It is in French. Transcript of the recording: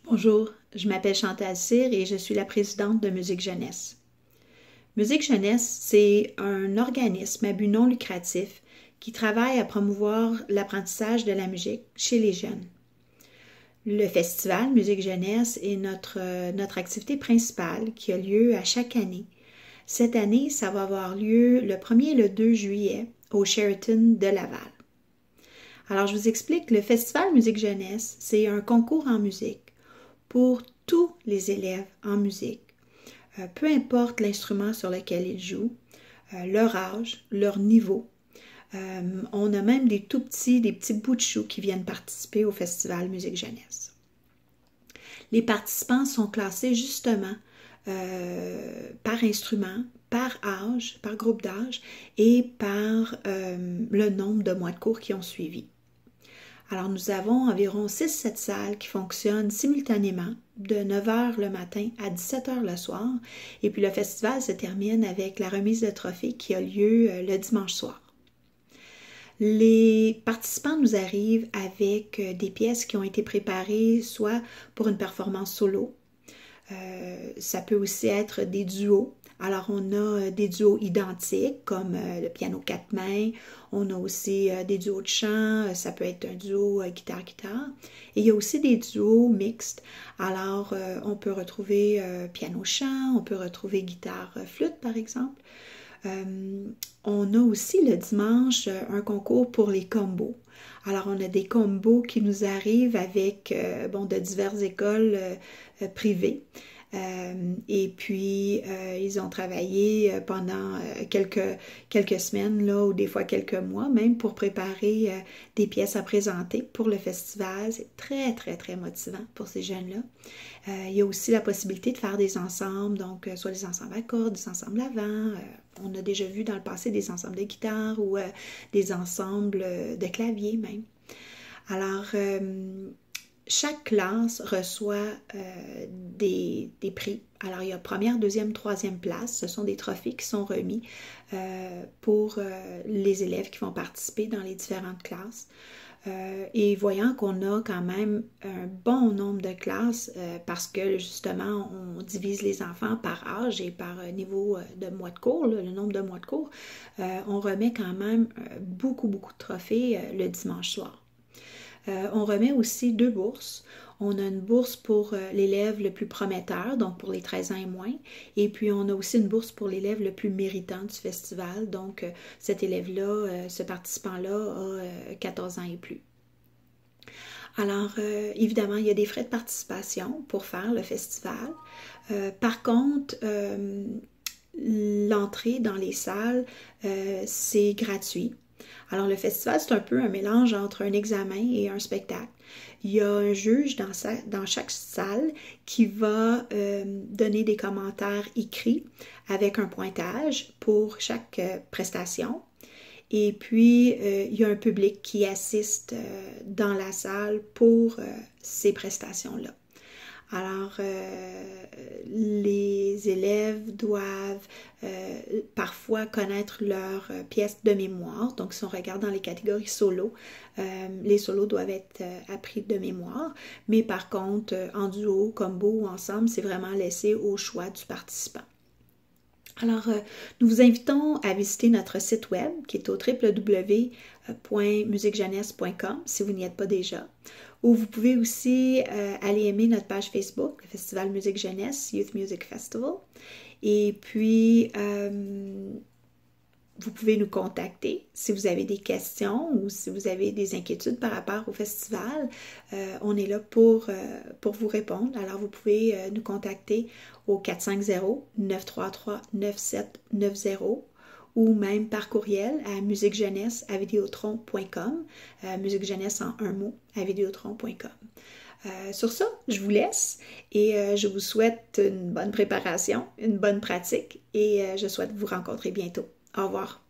Bonjour, je m'appelle Chantal Cyr et je suis la présidente de Musique Jeunesse. Musique Jeunesse, c'est un organisme à but non lucratif qui travaille à promouvoir l'apprentissage de la musique chez les jeunes. Le festival Musique Jeunesse est notre activité principale qui a lieu à chaque année. Cette année, ça va avoir lieu le 1er et le 2 juillet au Sheraton de Laval. Alors, je vous explique, le festival Musique Jeunesse, c'est un concours en musique pour tous les élèves en musique, peu importe l'instrument sur lequel ils jouent, leur âge, leur niveau. On a même des petits bouts de chou qui viennent participer au festival Musique Jeunesse. Les participants sont classés justement par instrument, par âge, par groupe d'âge et par le nombre de mois de cours qui ont suivi. Alors, nous avons environ 6-7 salles qui fonctionnent simultanément de 9h le matin à 17h le soir. Et puis, le festival se termine avec la remise de trophées qui a lieu le dimanche soir. Les participants nous arrivent avec des pièces qui ont été préparées soit pour une performance solo, ça peut aussi être des duos. Alors, on a des duos identiques comme le piano 4 mains. On a aussi des duos de chant. Ça peut être un duo guitare-guitare. Et il y a aussi des duos mixtes. Alors, on peut retrouver piano-chant. On peut retrouver guitare-flûte, par exemple. On a aussi le dimanche un concours pour les combos. Alors, on a des combos qui nous arrivent avec de diverses écoles privées. Et puis, ils ont travaillé pendant quelques semaines, là, ou des fois quelques mois même, pour préparer des pièces à présenter pour le festival. C'est très, très, très motivant pour ces jeunes-là. Il y a aussi la possibilité de faire des ensembles, donc soit des ensembles à cordes, des ensembles à vent. On a déjà vu dans le passé des ensembles de guitare ou des ensembles de clavier même. Alors, chaque classe reçoit des prix. Alors, il y a première, deuxième, troisième place. Ce sont des trophées qui sont remis pour les élèves qui vont participer dans les différentes classes. Et voyant qu'on a quand même un bon nombre de classes parce que justement on divise les enfants par âge et par niveau de mois de cours, le nombre de mois de cours, on remet quand même beaucoup de trophées le dimanche soir. On remet aussi 2 bourses. On a une bourse pour l'élève le plus prometteur, donc pour les 13 ans et moins. Et puis, on a aussi une bourse pour l'élève le plus méritant du festival. Donc, cet élève-là, ce participant-là a 14 ans et plus. Alors, évidemment, il y a des frais de participation pour faire le festival. Par contre, l'entrée dans les salles, c'est gratuit. Alors, le festival, c'est un peu un mélange entre un examen et un spectacle. Il y a un juge dans chaque salle qui va donner des commentaires écrits avec un pointage pour chaque prestation. Et puis, il y a un public qui assiste dans la salle pour ces prestations-là. Alors, les élèves doivent parfois connaître leurs pièces de mémoire. Donc, si on regarde dans les catégories solo, les solos doivent être appris de mémoire. Mais par contre, en duo, combo ou ensemble, c'est vraiment laissé au choix du participant. Alors, nous vous invitons à visiter notre site web qui est au www.musiquejeunesse.com si vous n'y êtes pas déjà. Ou vous pouvez aussi aller aimer notre page Facebook, le Festival Musique Jeunesse, Youth Music Festival. Et puis, vous pouvez nous contacter si vous avez des questions ou si vous avez des inquiétudes par rapport au festival. On est là pour vous répondre. Alors, vous pouvez nous contacter au 450-933-9790 ou même par courriel à musiquejeunesse@videotron.com, musiquejeunesse en un mot, à videotron.com. Sur ça, je vous laisse et je vous souhaite une bonne préparation, une bonne pratique et je souhaite vous rencontrer bientôt. Au revoir.